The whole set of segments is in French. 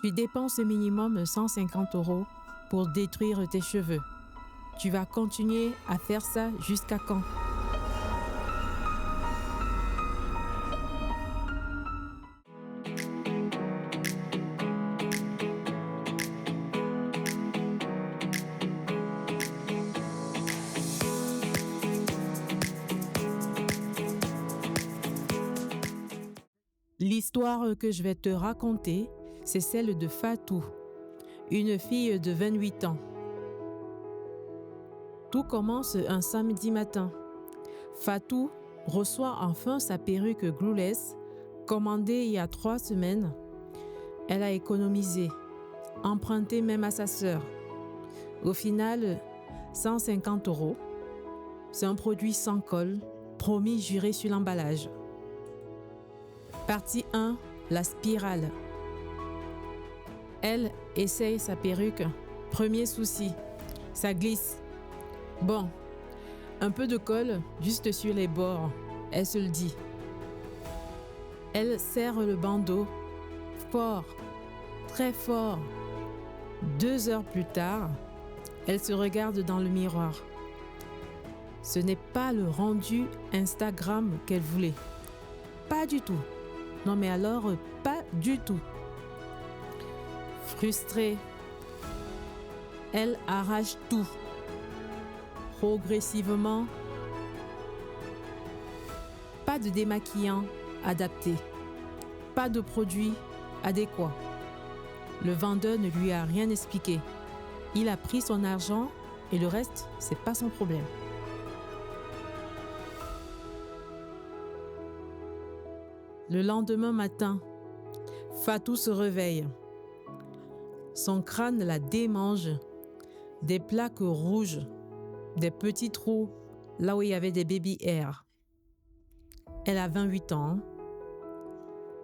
Tu dépenses minimum 150 € pour détruire tes cheveux. Tu vas continuer à faire ça jusqu'à quand? L'histoire que je vais te raconter, c'est celle de Fatou, une fille de 28 ans. Tout commence un samedi matin. Fatou reçoit enfin sa perruque glueless, commandée il y a 3 semaines. Elle a économisé, emprunté même à sa sœur. Au final, 150 €. C'est un produit sans colle, promis juré sur l'emballage. Partie 1, la spirale. Elle essaye sa perruque. Premier souci, ça glisse. Bon, un peu de colle juste sur les bords, elle se le dit. Elle serre le bandeau fort, très fort. 2 heures plus tard, elle se regarde dans le miroir. Ce n'est pas le rendu Instagram qu'elle voulait. Pas du tout. Non mais alors, pas du tout. Frustrée, elle arrache tout. Progressivement, pas de démaquillant adapté, pas de produit adéquat. Le vendeur ne lui a rien expliqué. Il a pris son argent et le reste, c'est pas son problème. Le lendemain matin, Fatou se réveille. Son crâne la démange, des plaques rouges, des petits trous là où il y avait des baby hairs. Elle a 28 ans.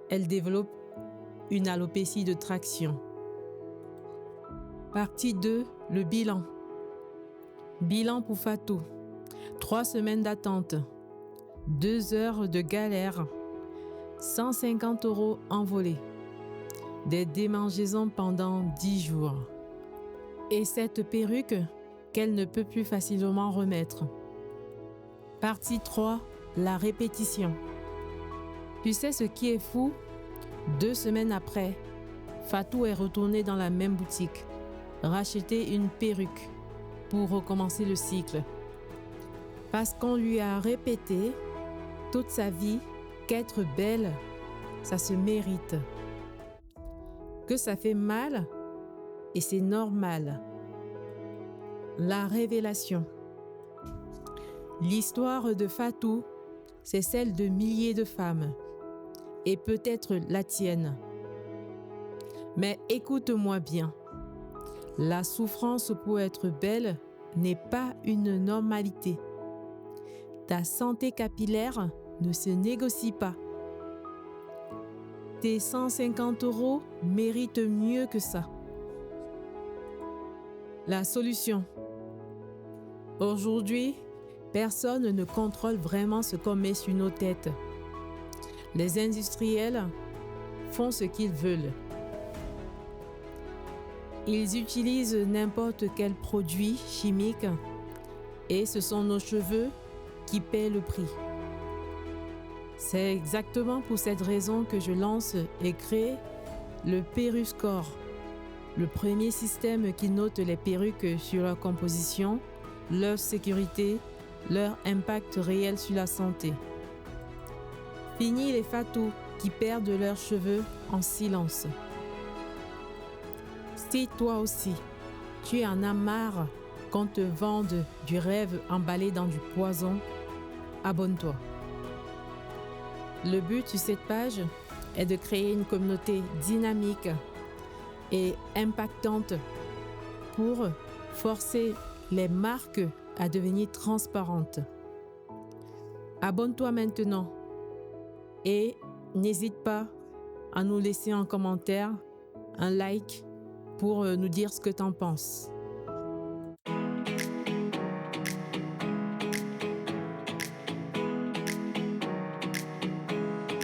Elle développe une alopécie de traction. Partie 2, le bilan. Bilan pour Fatou. 3 semaines d'attente. 2 heures de galère. 150 € envolés. Des démangeaisons pendant 10 jours. Et cette perruque qu'elle ne peut plus facilement remettre. Partie 3, la répétition. Tu sais ce qui est fou? 2 semaines après, Fatou est retournée dans la même boutique, racheter une perruque pour recommencer le cycle. Parce qu'on lui a répété toute sa vie qu'être belle, ça se mérite. Que ça fait mal et c'est normal. La révélation. L'histoire de Fatou, c'est celle de milliers de femmes et peut-être la tienne. Mais écoute-moi bien. La souffrance pour être belle n'est pas une normalité. Ta santé capillaire ne se négocie pas. Tes 150 € méritent mieux que ça. La solution. Aujourd'hui, personne ne contrôle vraiment ce qu'on met sur nos têtes. Les industriels font ce qu'ils veulent. Ils utilisent n'importe quel produit chimique et ce sont nos cheveux qui paient le prix. C'est exactement pour cette raison que je lance et crée le Peruscore, le premier système qui note les perruques sur leur composition, leur sécurité, leur impact réel sur la santé. Fini les Fatou qui perdent leurs cheveux en silence. Si toi aussi, tu en as marre qu'on te vende du rêve emballé dans du poison, abonne-toi. Le but sur cette page est de créer une communauté dynamique et impactante pour forcer les marques à devenir transparentes. Abonne-toi maintenant et n'hésite pas à nous laisser un commentaire, un like pour nous dire ce que tu en penses.